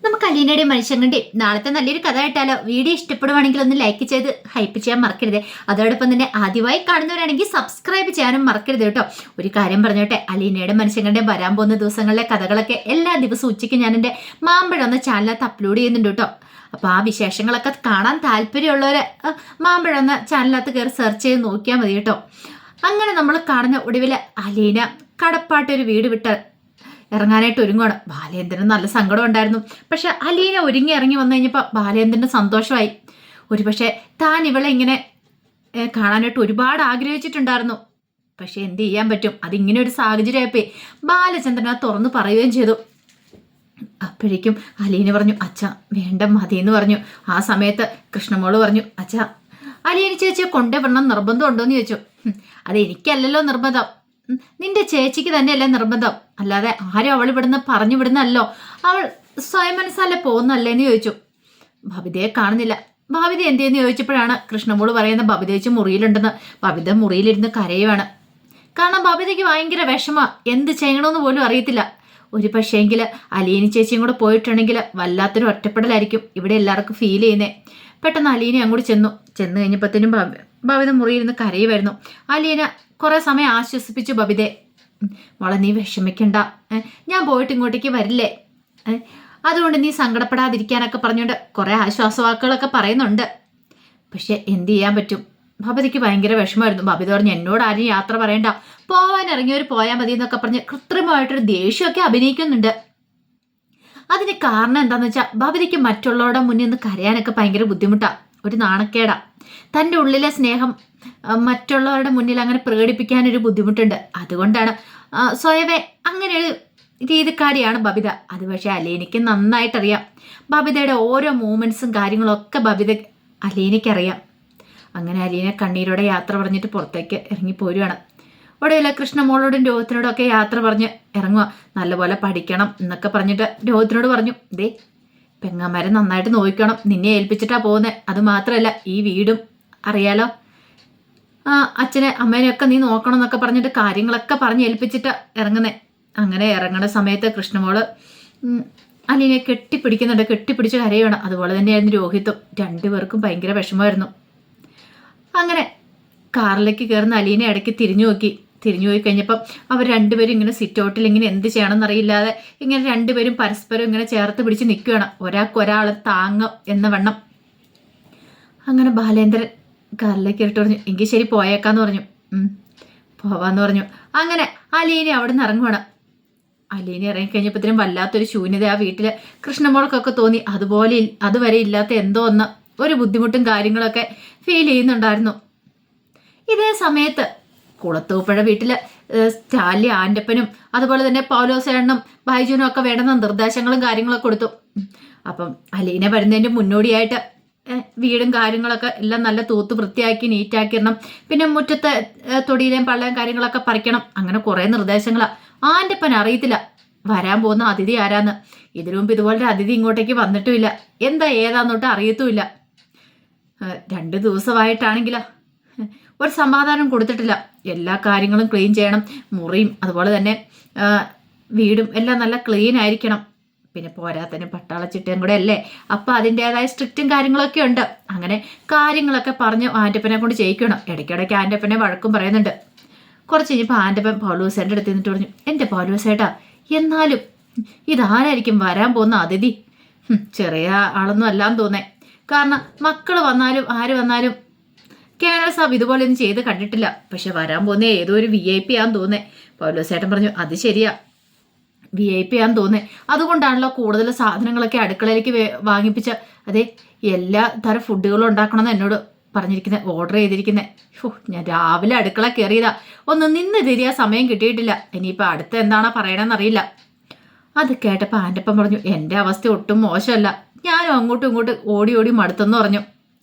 നമുക്ക് അലീനയുടെയും മനുഷ്യങ്ങളുടെയും നാളത്തെ നല്ലൊരു കഥ കേട്ടാലോ? വീഡിയോ ഇഷ്ടപ്പെടുവാണെങ്കിൽ ഒന്ന് ലൈക്ക് ചെയ്ത് ഹൈപ്പ് ചെയ്യാൻ മറക്കരുത്. അതോടൊപ്പം തന്നെ ആദ്യമായി കാണുന്നവരാണെങ്കിൽ സബ്സ്ക്രൈബ് ചെയ്യാനും മറക്കരുത് കേട്ടോ. ഒരു കാര്യം പറഞ്ഞോട്ടെ, അലീനയുടെ മനുഷ്യങ്ങളുടെയും വരാൻ പോകുന്ന ദിവസങ്ങളിലെ കഥകളൊക്കെ എല്ലാ ദിവസവും ഉച്ചയ്ക്ക് ഞാൻ എൻ്റെ മാമ്പഴം എന്ന ചാനലിനകത്ത് അപ്ലോഡ് ചെയ്യുന്നുണ്ട് കേട്ടോ. അപ്പോൾ ആ വിശേഷങ്ങളൊക്കെ കാണാൻ താല്പര്യമുള്ളവർ മാമ്പഴം എന്ന ചാനലിനകത്ത് കയറി സെർച്ച് ചെയ്ത് നോക്കിയാൽ മതി കേട്ടോ. അങ്ങനെ നമ്മൾ കാണുന്ന ഒടുവിൽ അലീന കടപ്പാട്ടൊരു വീട് വിട്ട് ഇറങ്ങാനായിട്ട് ഒരുങ്ങുവാണ്. ബാലേന്ദ്രന് നല്ല സങ്കടം ഉണ്ടായിരുന്നു. പക്ഷെ അലീന ഒരുങ്ങി ഇറങ്ങി വന്നു കഴിഞ്ഞപ്പോൾ ബാലേന്ദ്രന് സന്തോഷമായി. ഒരുപക്ഷെ താൻ ഇവളെ ഇങ്ങനെ കാണാനായിട്ട് ഒരുപാട് ആഗ്രഹിച്ചിട്ടുണ്ടായിരുന്നു. പക്ഷെ എന്ത് ചെയ്യാൻ പറ്റും, അതിങ്ങനെ ഒരു സാഹചര്യമായപ്പോ ബാലചന്ദ്രൻ തുറന്നു പറയുകയും ചെയ്തു. അപ്പോഴേക്കും അലീന പറഞ്ഞു, അച്ഛ വേണ്ട മതിയെന്ന് പറഞ്ഞു. ആ സമയത്ത് കൃഷ്ണമോള് പറഞ്ഞു, അച്ഛ അലീന ചേച്ചിയെ കൊണ്ടുവരണം നിർബന്ധം ഉണ്ടോയെന്ന് ചോദിച്ചു. അത് എനിക്കല്ലല്ലോ നിർബന്ധം, നിന്റെ ചേച്ചിക്ക് തന്നെയല്ലേ നിർബന്ധം, അല്ലാതെ ആരും അവൾ ഇവിടുന്ന് പറഞ്ഞു വിടുന്നല്ലോ, അവൾ സ്വയം മനസ്സല്ലേ പോകുന്നല്ലേന്ന് ചോദിച്ചു. ബബിതയെ കാണുന്നില്ല. ബബിത എന്തെന്ന് ചോദിച്ചപ്പോഴാണ് കൃഷ്ണമോള് പറയുന്ന ബബിത ചേച്ചി മുറിയിലുണ്ടെന്ന്. ബബിത മുറിയിലിരുന്ന് കരയുവാണ്. കാരണം ബബിതയ്ക്ക് ഭയങ്കര വിഷമ, എന്ത് ചെയ്യണമെന്ന് പോലും അറിയത്തില്ല. ഒരു പക്ഷേങ്കിൽ അലീന ചേച്ചിയും കൂടെ പോയിട്ടുണ്ടെങ്കിൽ വല്ലാത്തൊരു ഒറ്റപ്പെടലായിരിക്കും ഇവിടെ എല്ലാവർക്കും ഫീൽ ചെയ്യുന്നേ. പെട്ടെന്ന് അലീന അങ്ങോട്ട് ചെന്നു കഴിഞ്ഞപ്പോഴത്തേനും ബബിത മുറിയിരുന്ന് കരയുമായിരുന്നു. അലീന കുറെ സമയം ആശ്വസിപ്പിച്ചു ബബിതെ. മോളെ നീ വിഷമിക്കണ്ട, ഞാൻ പോയിട്ട് ഇങ്ങോട്ടേക്ക് വരില്ലേ, അതുകൊണ്ട് നീ സങ്കടപ്പെടാതിരിക്കാനൊക്കെ പറഞ്ഞുകൊണ്ട് കുറെ ആശ്വാസവാക്കുകളൊക്കെ പറയുന്നുണ്ട്. പക്ഷെ എന്ത് ചെയ്യാൻ പറ്റും, ബബിതയ്ക്ക് ഭയങ്കര വിഷമമായിരുന്നു. ബബിത പറഞ്ഞു, എന്നോട് ആരും യാത്ര പറയണ്ട, പോവാൻ ഇറങ്ങിയവർ പോയാൽ മതി എന്നൊക്കെ പറഞ്ഞ് കൃത്രിമമായിട്ടൊരു ദേഷ്യമൊക്കെ അഭിനയിക്കുന്നുണ്ട്. അതിന് കാരണം എന്താന്ന് വെച്ചാൽ ബബിതയ്ക്ക് മറ്റുള്ളവരുടെ മുന്നിൽ നിന്ന് കരയാനൊക്കെ ഭയങ്കര ബുദ്ധിമുട്ടാ, ഒരു നാണക്കേടാ. തൻ്റെ ഉള്ളിലെ സ്നേഹം മറ്റുള്ളവരുടെ മുന്നിൽ അങ്ങനെ പ്രകടിപ്പിക്കാനൊരു ബുദ്ധിമുട്ടുണ്ട്. അതുകൊണ്ടാണ് സ്വയവേ അങ്ങനെ ഒരു രീതിക്കാരിയാണ് ബബിത. അത് പക്ഷേ അലീനയ്ക്ക് നന്നായിട്ടറിയാം. ബബിതയുടെ ഓരോ മൂമെന്റ്സും കാര്യങ്ങളും ഒക്കെ അലീനയ്ക്കറിയാം. അങ്ങനെ അലീന കണ്ണീരോടെ യാത്ര പറഞ്ഞിട്ട് പുറത്തേക്ക് ഇറങ്ങി പോരുവാണ്. ഒടുവിൽ കൃഷ്ണമോളോടും രോഹിത്തിനോടും ഒക്കെ യാത്ര പറഞ്ഞ് ഇറങ്ങുക. നല്ലപോലെ പഠിക്കണം എന്നൊക്കെ പറഞ്ഞിട്ട് രോഹിത്തിനോട് പറഞ്ഞു, ദേ പെങ്ങന്മാരെ നന്നായിട്ട് നോക്കണം, നിന്നെ ഏൽപ്പിച്ചിട്ടാ പോകുന്നത്. അത് മാത്രമല്ല ഈ വീടും അറിയാലോ, അച്ഛനെ അമ്മേനെയൊക്കെ നീ നോക്കണം എന്നൊക്കെ പറഞ്ഞിട്ട് കാര്യങ്ങളൊക്കെ പറഞ്ഞ് ഏൽപ്പിച്ചിട്ട് ഇറങ്ങുന്നേ. അങ്ങനെ ഇറങ്ങുന്ന സമയത്ത് കൃഷ്ണമോള് അലീനെ കെട്ടിപ്പിടിച്ച് കരയുവാണ്. അതുപോലെ തന്നെയായിരുന്നു രോഹിത്തും. രണ്ടുപേർക്കും ഭയങ്കര വിഷമമായിരുന്നു. അങ്ങനെ കാറിലേക്ക് കയറുന്ന അലീനെ ഇടയ്ക്ക് തിരിഞ്ഞു പോയി കഴിഞ്ഞപ്പം അവർ രണ്ടുപേരും ഇങ്ങനെ സിറ്റ് ഔട്ടിൽ ഇങ്ങനെ എന്ത് ചെയ്യണമെന്ന് അറിയില്ലാതെ ഇങ്ങനെ രണ്ടുപേരും പരസ്പരം ഇങ്ങനെ ചേർത്ത് പിടിച്ച് നിൽക്കുകയാണ്. ഒരാൾ താങ്ങും എന്ന വണ്ണം. അങ്ങനെ ബാലേന്ദ്രൻ കാറിലേക്ക് ഇട്ട് പറഞ്ഞു, എങ്കിൽ ശരി പോയേക്കാന്ന് പറഞ്ഞു. പോവാന്ന് പറഞ്ഞു. അങ്ങനെ അലീന അവിടെ നിന്ന് ഇറങ്ങുവാണ്. അലീന ഇറങ്ങിക്കഴിഞ്ഞപ്പോഴത്തേനും വല്ലാത്തൊരു ശൂന്യത ആ വീട്ടില് കൃഷ്ണമോൾക്കൊക്കെ തോന്നി. അതുവരെ ഇല്ലാത്ത എന്തോ ഒരു ബുദ്ധിമുട്ടും കാര്യങ്ങളൊക്കെ ഫീൽ ചെയ്യുന്നുണ്ടായിരുന്നു. ഇതേ സമയത്ത് കുളത്തൂപ്പുഴ വീട്ടില് സ്റ്റാലി ആൻ്റപ്പനും അതുപോലെ തന്നെ പൗലോസേണ്ണും ബൈജുനും ഒക്കെ വേണ്ടുന്ന നിർദ്ദേശങ്ങളും കാര്യങ്ങളൊക്കെ കൊടുത്തു. അപ്പം അലീന വരുന്നതിൻ്റെ മുന്നോടിയായിട്ട് വീടും കാര്യങ്ങളൊക്കെ എല്ലാം നല്ല തൂത്ത് വൃത്തിയാക്കി നീറ്റാക്കിരണം. പിന്നെ മുറ്റത്തെ തൊടിയിലേയും പള്ളയും കാര്യങ്ങളൊക്കെ പറിക്കണം. അങ്ങനെ കുറേ നിർദ്ദേശങ്ങളാണ്. ആൻ്റപ്പൻ അറിയത്തില്ല വരാൻ പോകുന്ന അതിഥി ആരാന്ന്. ഇതിനു മുമ്പ് ഇതുപോലെ അതിഥി ഇങ്ങോട്ടേക്ക് വന്നിട്ടുമില്ല, എന്താ ഏതാന്നോട്ട് അറിയത്തുമില്ല. 2 ദിവസമായിട്ടാണെങ്കിലോ ഒരു സമാധാനം കൊടുത്തിട്ടില്ല. എല്ലാ കാര്യങ്ങളും ക്ലീൻ ചെയ്യണം, മുറിയും അതുപോലെ തന്നെ വീടും എല്ലാം നല്ല ക്ലീൻ ആയിരിക്കണം. പിന്നെ പോരാത്തന്നെ പട്ടാളച്ചിട്ടയും കൂടെ അല്ലേ, അപ്പം അതിൻ്റെതായ സ്ട്രിക്റ്റും കാര്യങ്ങളൊക്കെ ഉണ്ട്. അങ്ങനെ കാര്യങ്ങളൊക്കെ പറഞ്ഞ് ആൻ്റപ്പനെ കൊണ്ട് ചെയ്യിക്കണം. ഇടയ്ക്കിടയ്ക്ക് ആൻ്റപ്പനെ വഴക്കും പറയുന്നുണ്ട്. കുറച്ച് കഴിഞ്ഞപ്പോൾ ആൻ്റപ്പൻ പൗലോസേൻ്റെ അടുത്ത് നിന്നിട്ട് പറഞ്ഞു, എൻ്റെ പൗലോസേട്ടാ, എന്നാലും ഇതാരായിരിക്കും വരാൻ പോകുന്ന അതിഥി? ചെറിയ ആളൊന്നും അല്ലാന്ന് തോന്നേ. കാരണം മക്കൾ വന്നാലും ആര് വന്നാലും കേണൽ സാബ് ഇതുപോലെ ഒന്നും ചെയ്ത് കണ്ടിട്ടില്ല. പക്ഷെ വരാൻ പോകുന്ന ഏതോ ഒരു VIP ആന്ന് തോന്നേ. പൗലോസേട്ടൻ പറഞ്ഞു, അത് ശരിയാ, VIP ആന്ന് തോന്നേ. അതുകൊണ്ടാണല്ലോ കൂടുതൽ സാധനങ്ങളൊക്കെ അടുക്കളയിലേക്ക് വാങ്ങിപ്പിച്ച അതെ എല്ലാ തരം ഫുഡുകളും ഉണ്ടാക്കണമെന്ന് എന്നോട് പറഞ്ഞിരിക്കുന്നത്, ഓർഡർ ചെയ്തിരിക്കുന്നത്. ഞാൻ രാവിലെ അടുക്കള കയറിയതാ, ഒന്ന് നിന്ന് തിരിയാൻ സമയം കിട്ടിയിട്ടില്ല. ഇനിയിപ്പോൾ അടുത്ത് എന്താണോ പറയണമെന്നറിയില്ല. അത് കേട്ടപ്പോൾ ആൻ്റപ്പൻ പറഞ്ഞു, എൻ്റെ അവസ്ഥ ഒട്ടും മോശമല്ല, ഞാനും അങ്ങോട്ടും ഇങ്ങോട്ടും ഓടി മടുത്തെന്ന് പറഞ്ഞു.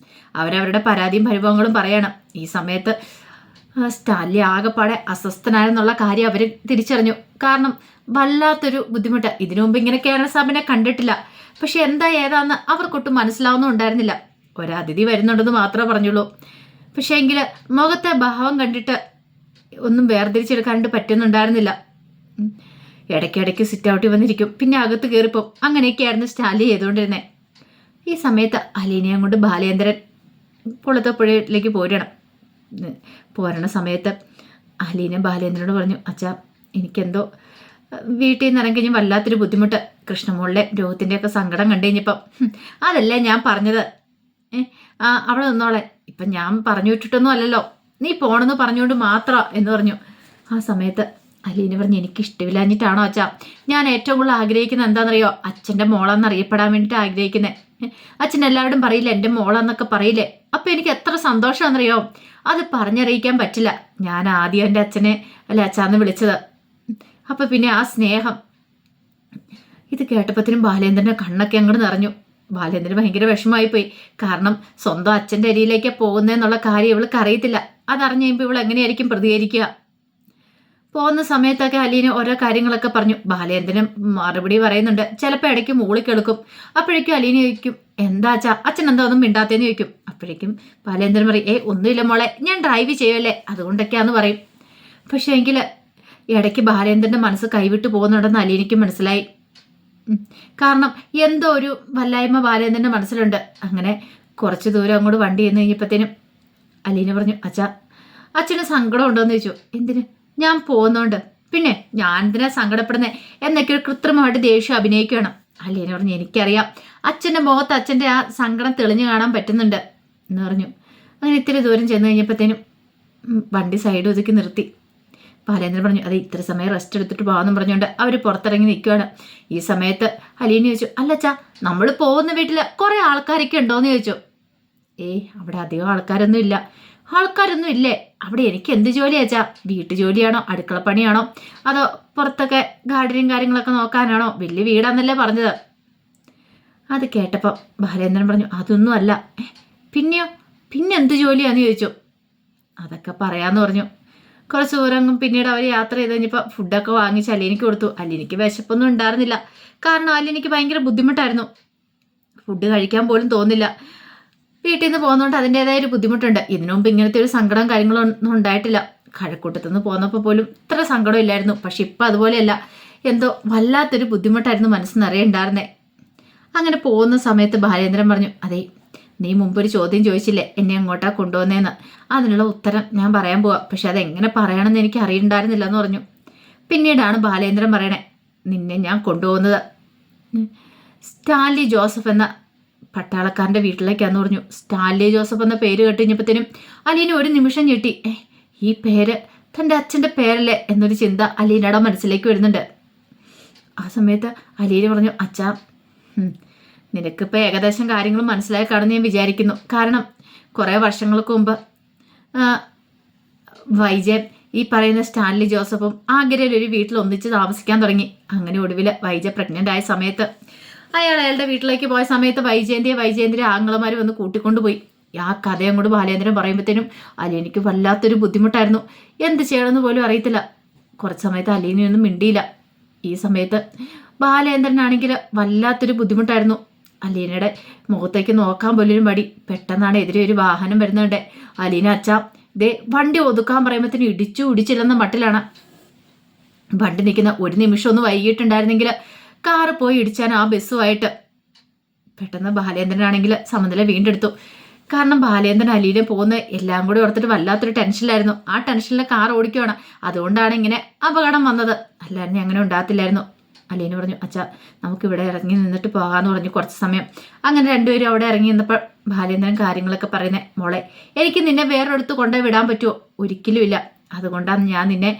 അവരവരുടെ പരാതിയും പരിഭവങ്ങളും പറയണം. ഈ സമയത്ത് സ്റ്റാൻലി ആകെപ്പാടെ അസ്വസ്ഥനായെന്നുള്ള കാര്യം അവർ തിരിച്ചറിഞ്ഞു. കാരണം വല്ലാത്തൊരു ബുദ്ധിമുട്ട്. ഇതിനു മുമ്പ് ഇങ്ങനെ കേരള സാബിനെ കണ്ടിട്ടില്ല. പക്ഷെ എന്താ ഏതാന്ന് അവർക്കൊട്ടും മനസ്സിലാവുന്നുണ്ടായിരുന്നില്ല. ഒരതിഥി വരുന്നുണ്ടെന്ന് മാത്രമേ പറഞ്ഞുള്ളൂ. പക്ഷേ എങ്കിൽ മുഖത്തെ ഭാവം കണ്ടിട്ട് ഒന്നും വേർതിരിച്ചെടുക്കാനായിട്ട് പറ്റുന്നുണ്ടായിരുന്നില്ല. ഇടയ്ക്കിടയ്ക്ക് സിറ്റ് ഔട്ടിൽ വന്നിരിക്കും, പിന്നെ അകത്ത് കയറിപ്പോവും. അങ്ങനെയൊക്കെയായിരുന്നു സ്റ്റാലി ചെയ്തുകൊണ്ടിരുന്നത്. ഈ സമയത്ത് അലീനയും കൊണ്ട് ബാലേന്ദ്രൻ കുളത്തപ്പുഴയിലേക്ക് പോരണ സമയത്ത് അലീന ബാലേന്ദ്രനോട് പറഞ്ഞു, അച്ഛാ എനിക്കെന്തോ വീട്ടിൽ നിന്ന് ഇറങ്ങി കഴിഞ്ഞാൽ വല്ലാത്തൊരു ബുദ്ധിമുട്ട്. കൃഷ്ണമോളിലെ രോഗത്തിൻ്റെയൊക്കെ സങ്കടം കണ്ടു കഴിഞ്ഞപ്പം അതല്ലേ ഞാൻ പറഞ്ഞത്, അവിടെ നിന്നോളെ, ഇപ്പം ഞാൻ പറഞ്ഞു വിട്ടിട്ടൊന്നും അല്ലല്ലോ, നീ പോണെന്ന് പറഞ്ഞുകൊണ്ട് മാത്രം എന്ന് പറഞ്ഞു. ആ സമയത്ത് അലീന പറഞ്ഞു, എനിക്കിഷ്ടമില്ലാഞ്ഞിട്ടാണോ അച്ഛാ? ഞാൻ ഏറ്റവും കൂടുതൽ ആഗ്രഹിക്കുന്നത് എന്താണെന്നറിയോ? അച്ഛൻ്റെ മോളാന്ന് അറിയപ്പെടാൻ വേണ്ടിയിട്ട് ആഗ്രഹിക്കുന്നത്. അച്ഛൻ എല്ലാവരും പറയില്ല എൻ്റെ മോളാന്നൊക്കെ പറയില്ലേ, അപ്പം എനിക്ക് എത്ര സന്തോഷമാണെന്നറിയോ? അത് പറഞ്ഞറിയിക്കാൻ പറ്റില്ല. ഞാൻ ആദ്യം എൻ്റെ അച്ഛനെ അല്ലെ അച്ഛാന്ന് വിളിച്ചത്. അപ്പം പിന്നെ ആ സ്നേഹം. ഇത് കേട്ടപ്പത്തിനും ബാലേന്ദ്രൻ്റെ കണ്ണൊക്കെ അങ്ങോട്ട് നിറഞ്ഞു. ബാലേന്ദ്രന് ഭയങ്കര വിഷമമായിപ്പോയി. കാരണം സ്വന്തം അച്ഛൻ്റെ അരിയിലേക്ക് പോകുന്നതെന്നുള്ള കാര്യം ഇവൾക്ക് അറിയത്തില്ല. അതറിഞ്ഞു കഴിയുമ്പോൾ ഇവൾ എങ്ങനെയായിരിക്കും പ്രതികരിക്കുക? പോകുന്ന സമയത്തൊക്കെ അലീന ഓരോ കാര്യങ്ങളൊക്കെ പറഞ്ഞു. ബാലേന്ദ്രനും മറുപടി പറയുന്നുണ്ട്. ചിലപ്പോൾ ഇടയ്ക്ക് മൂളിക്കെടുക്കും. അപ്പോഴേക്കും അലീന ചോദിക്കും, എന്താ അച്ഛാ, അച്ഛൻ എന്താ ഒന്നും മിണ്ടാത്തേന്ന് ചോദിക്കും. അപ്പോഴേക്കും ബാലേന്ദ്രൻ പറയും, ഒന്നുമില്ല മോളെ, ഞാൻ ഡ്രൈവ് ചെയ്യുമല്ലേ, അതുകൊണ്ടൊക്കെയാന്ന് പറയും. പക്ഷേ എങ്കിൽ ഇടയ്ക്ക് ബാലേന്ദ്രൻ്റെ മനസ്സ് കൈവിട്ട് പോകുന്നുണ്ടെന്ന് അലീനയ്ക്ക് മനസ്സിലായി. കാരണം എന്തോ ഒരു വല്ലായ്മ ബാലേന്ദ്രൻ്റെ മനസ്സിലുണ്ട്. അങ്ങനെ കുറച്ച് ദൂരം അങ്ങോട്ട് വണ്ടി ചെന്ന് കഴിഞ്ഞപ്പോഴത്തേനും അലീന പറഞ്ഞു, അച്ഛാ അച്ഛന് സങ്കടം ഉണ്ടോയെന്ന് ചോദിച്ചു. എന്തിന്? ഞാൻ പോകുന്നോണ്ട്. പിന്നെ ഞാൻ എന്തിനാ സങ്കടപ്പെടുന്നത് എന്നൊക്കെ ഒരു കൃത്രിമമായിട്ട് ദേഷ്യം അഭിനയിക്കണം. അലീന പറഞ്ഞു, എനിക്കറിയാം അച്ഛൻ്റെ മുഖത്ത് അച്ഛൻ്റെ ആ സങ്കടം തെളിഞ്ഞു കാണാൻ പറ്റുന്നുണ്ട് എന്ന് പറഞ്ഞു. അങ്ങനെ ഇത്തിരി ദൂരം ചെന്ന് കഴിഞ്ഞപ്പോഴത്തേനും വണ്ടി സൈഡ് ഒതുക്കി നിർത്തി. ബാലേന്ദ്രൻ പറഞ്ഞു, അത് ഇത്ര സമയം റെസ്റ്റ് എടുത്തിട്ട് പോകാമെന്നും പറഞ്ഞുകൊണ്ട് അവർ പുറത്തിറങ്ങി നിൽക്കുകയാണ്. ഈ സമയത്ത് അലീന ചോദിച്ചു, അല്ലച്ചാ നമ്മൾ പോകുന്ന വീട്ടിൽ കുറേ ആൾക്കാരൊക്കെ ഉണ്ടോയെന്ന് ചോദിച്ചു. അവിടെ അധികം ആൾക്കാരൊന്നും ഇല്ല. ആൾക്കാരൊന്നും ഇല്ലേ? അവിടെ എനിക്ക് എന്ത് ജോലിയാച്ചാ? വീട്ടു ജോലിയാണോ, അടുക്കളപ്പണിയാണോ, അതോ പുറത്തൊക്കെ ഗാർഡനും കാര്യങ്ങളൊക്കെ നോക്കാനാണോ? വലിയ വീടാന്നല്ലേ പറഞ്ഞത്. അത് കേട്ടപ്പോൾ ബാലേന്ദ്രൻ പറഞ്ഞു, അതൊന്നും അല്ല. പിന്നെയോ? പിന്നെ എന്ത് ജോലിയാന്ന് ചോദിച്ചു. അതൊക്കെ പറയാമെന്ന് പറഞ്ഞു. കുറച്ച് ദൂരം പിന്നീട് അവർ യാത്ര ചെയ്ത് കഴിഞ്ഞപ്പോൾ ഫുഡൊക്കെ വാങ്ങിച്ച് അലീനയ്ക്ക് കൊടുത്തു. അലീനയ്ക്ക് വിശപ്പൊന്നും ഉണ്ടായിരുന്നില്ല. കാരണം അലീനയ്ക്ക് ഭയങ്കര ബുദ്ധിമുട്ടായിരുന്നു. ഫുഡ് കഴിക്കാൻ പോലും തോന്നില്ല. വീട്ടിൽ നിന്ന് പോകുന്നതുകൊണ്ട് അതിൻ്റെതായ ഒരു ബുദ്ധിമുട്ടുണ്ട്. ഇതിനു മുമ്പ് ഇങ്ങനത്തെ ഒരു സങ്കടം കാര്യങ്ങളൊന്നും ഉണ്ടായിട്ടില്ല. കഴക്കൂട്ടത്തുനിന്ന് പോന്നപ്പോൾ പോലും ഇത്ര സങ്കടം ഇല്ലായിരുന്നു. പക്ഷെ ഇപ്പം അതുപോലെയല്ല. എന്തോ വല്ലാത്തൊരു ബുദ്ധിമുട്ടായിരുന്നു മനസ്സ് നിറയുണ്ടായിരുന്നേ. അങ്ങനെ പോകുന്ന സമയത്ത് ബാലേന്ദ്രൻ പറഞ്ഞു, അതെ നീ മുമ്പൊരു ചോദ്യം ചോദിച്ചില്ലേ എന്നെ അങ്ങോട്ടാ കൊണ്ടുവന്നേന്ന്, അതിനുള്ള ഉത്തരം ഞാൻ പറയാൻ പോവാ. പക്ഷെ അതെങ്ങനെ പറയണമെന്ന് എനിക്ക് അറിയണ്ടായിരുന്നില്ല എന്ന് പറഞ്ഞു. പിന്നീടാണ് ബാലേന്ദ്രൻ പറയണേ, നിന്നെ ഞാൻ കൊണ്ടുപോകുന്നത് സ്റ്റാൻലി ജോസഫ് എന്ന പട്ടാളക്കാരൻ്റെ വീട്ടിലേക്കാന്ന് പറഞ്ഞു. സ്റ്റാൻലി ജോസഫ് എന്ന പേര് കേട്ട് കഴിഞ്ഞപ്പോഴത്തേനും അലീന ഒരു നിമിഷം ഞെട്ടി. ഈ പേര് തൻ്റെ അച്ഛൻ്റെ പേരല്ലേ എന്നൊരു ചിന്ത അലീനയുടെ മനസ്സിലേക്ക് വരുന്നുണ്ട്. ആ സമയത്ത് അലീന പറഞ്ഞു, അച്ഛാ നിനക്കിപ്പോൾ ഏകദേശം കാര്യങ്ങൾ മനസ്സിലായി കാണുമെന്ന് ഞാൻ വിചാരിക്കുന്നു. കാരണം കുറേ വർഷങ്ങൾക്ക് മുമ്പ് വൈജയൻ ഈ പറയുന്ന സ്റ്റാൻലി ജോസഫും ആഗ്രയിൽ ഒരു വീട്ടിൽ ഒന്നിച്ച് താമസിക്കാൻ തുടങ്ങി. അങ്ങനെ ഒടുവിൽ വൈജ പ്രഗ്നൻ്റ് ആയ സമയത്ത് അയാളുടെ വീട്ടിലേക്ക് പോയ സമയത്ത് വൈജയന്തിയെ ആങ്ങളമാർ വന്ന് കൂട്ടിക്കൊണ്ടുപോയി. ആ കഥയും കൂടെ ബാലേന്ദ്രൻ പറയുമ്പോഴത്തേനും അലീനയ്ക്ക് വല്ലാത്തൊരു ബുദ്ധിമുട്ടായിരുന്നു. എന്ത് ചെയ്യണമെന്ന് പോലും അറിയത്തില്ല. കുറച്ച് സമയത്ത് അലീനയൊന്നും മിണ്ടിയില്ല. ഈ സമയത്ത് ബാലേന്ദ്രനാണെങ്കിൽ വല്ലാത്തൊരു ബുദ്ധിമുട്ടായിരുന്നു. അലീനയുടെ മുഖത്തേക്ക് നോക്കാൻ പോലൊരു മടി. പെട്ടെന്നാണ് എതിരെ ഒരു വാഹനം വരുന്നുണ്ട്. അലീന അച്ഛാ ദേ വണ്ടി ഒതുക്കാൻ പറയുമ്പോഴത്തേനും ഇടിച്ചില്ലെന്ന മട്ടിലാണ് വണ്ടി നിൽക്കുന്ന. ഒരു നിമിഷം ഒന്ന് വൈകിട്ടുണ്ടായിരുന്നെങ്കിൽ കാറ് പോയി ഇടിച്ചാൻ ആ ബസ്സുമായിട്ട്. പെട്ടെന്ന് ബാലേന്ദ്രനാണെങ്കിൽ സമനില വീണ്ടെടുത്തു. കാരണം ബാലേന്ദ്രൻ അലീന പോകുന്ന എല്ലാം കൂടി ഓർത്തിട്ട് വല്ലാത്തൊരു ടെൻഷനിലായിരുന്നു. ആ ടെൻഷനിലെ കാർ ഓടിക്കുകയാണ്. അതുകൊണ്ടാണ് ഇങ്ങനെ അപകടം വന്നത്. അല്ലാതെ അങ്ങനെ ഉണ്ടാകത്തില്ലായിരുന്നു. അലീന പറഞ്ഞു, അച്ഛാ നമുക്കിവിടെ ഇറങ്ങി നിന്നിട്ട് പോകാമെന്ന് പറഞ്ഞു. കുറച്ച് സമയം അങ്ങനെ രണ്ടുപേരും അവിടെ ഇറങ്ങി നിന്നപ്പോൾ ബാലേന്ദ്രൻ കാര്യങ്ങളൊക്കെ പറയുന്നത്, മോളെ എനിക്ക് നിന്നെ വേറൊരിടത്ത് കൊണ്ടുപോയി വിടാൻ പറ്റുമോ? ഒരിക്കലും ഇല്ല. അതുകൊണ്ടാണ് ഞാൻ നിന്നെ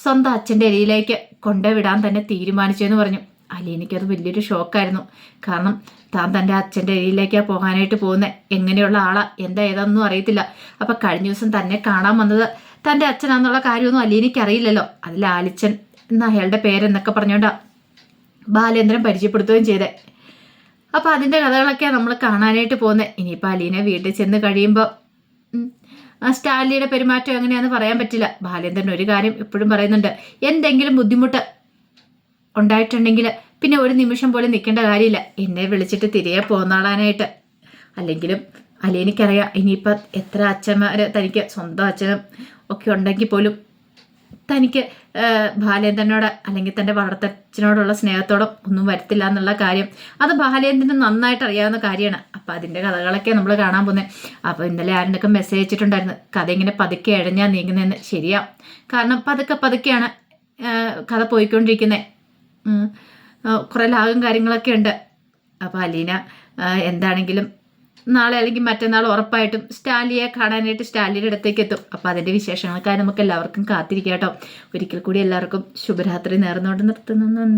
സ്വന്തം അച്ഛൻ്റെ അരിയിലേക്ക് കൊണ്ടുപോയി വിടാൻ തന്നെ തീരുമാനിച്ചതെന്ന് പറഞ്ഞു. അലീനയ്ക്കത് വലിയൊരു ഷോക്കായിരുന്നു. കാരണം താൻ തൻ്റെ അച്ഛൻ്റെ അരിയിലേക്കാണ് പോകാനായിട്ട് പോകുന്നത്. എങ്ങനെയുള്ള ആളാ എന്താ ഏതാണെന്നും അറിയത്തില്ല. അപ്പം കഴിഞ്ഞ ദിവസം തന്നെ കാണാൻ വന്നത് തൻ്റെ അച്ഛനാന്നുള്ള കാര്യമൊന്നും അലീനയ്ക്ക് അറിയില്ലല്ലോ. അതിൽ ആലിച്ചൻ എന്ന അയാളുടെ പേരെന്നൊക്കെ പറഞ്ഞുകൊണ്ടാ ബാലേന്ദ്രൻ പരിചയപ്പെടുത്തുകയും ചെയ്തേ. അപ്പോൾ അതിൻ്റെ കഥകളൊക്കെയാണ് നമ്മൾ കാണാനായിട്ട് പോകുന്നത്. ഇനിയിപ്പോൾ അലീന വീട്ടിൽ ചെന്ന് കഴിയുമ്പോൾ സ്റ്റാൻലിയുടെ പെരുമാറ്റം എങ്ങനെയാണെന്ന് പറയാൻ പറ്റില്ല. ബാലേന്ദ്രൻ ഒരു കാര്യം എപ്പോഴും പറയുന്നുണ്ട്, എന്തെങ്കിലും ബുദ്ധിമുട്ട് ഉണ്ടായിട്ടുണ്ടെങ്കിൽ പിന്നെ ഒരു നിമിഷം പോലും നിൽക്കേണ്ട കാര്യമില്ല, എന്നെ വിളിച്ചിട്ട് തിരികെ പോന്നാളാനായിട്ട്. അല്ലെങ്കിലും അലീനയ്ക്കറിയാം ഇനിയിപ്പോൾ എത്ര അച്ഛന്മാർ തനിക്ക് സ്വന്തം അച്ഛനും ഒക്കെ ഉണ്ടെങ്കിൽ പോലും തനിക്ക് ബാലേന്ദ്രനോട് അല്ലെങ്കിൽ തൻ്റെ വളർത്തച്ഛനോടുള്ള സ്നേഹത്തോടും ഒന്നും വരത്തില്ല എന്നുള്ള കാര്യം അത് ബാലേന്ദ്രന് നന്നായിട്ട് അറിയാവുന്ന കാര്യമാണ്. അപ്പം അതിൻ്റെ കഥകളൊക്കെ നമ്മൾ കാണാൻ പോകുന്നത്. അപ്പോൾ ഇന്നലെ ആരിനൊക്കെ മെസ്സേജ് അയച്ചിട്ടുണ്ടായിരുന്നു കഥ ഇങ്ങനെ പതുക്കെ ഇഴഞ്ഞാൽ നീങ്ങുന്നതെന്ന്. ശരിയാ, കാരണം പതുക്കെയാണ് കഥ പോയിക്കൊണ്ടിരിക്കുന്നത്. കുറേ ലാഗും കാര്യങ്ങളൊക്കെ ഉണ്ട്. അപ്പോൾ അലീന എന്താണെങ്കിലും നാളെ അല്ലെങ്കിൽ മറ്റന്നാൾ ഉറപ്പായിട്ടും സ്റ്റാലിയെ കാണാനായിട്ട് സ്റ്റാലിയുടെ അടുത്തേക്ക് എത്തും. അപ്പോൾ അതിൻ്റെ വിശേഷങ്ങൾക്കായി നമുക്ക് എല്ലാവർക്കും കാത്തിരിക്കാം കേട്ടോ. ഒരിക്കൽ കൂടി എല്ലാവർക്കും ശുഭരാത്രി നേർന്നുകൊണ്ട് നിർത്തുന്നു. നന്ദി.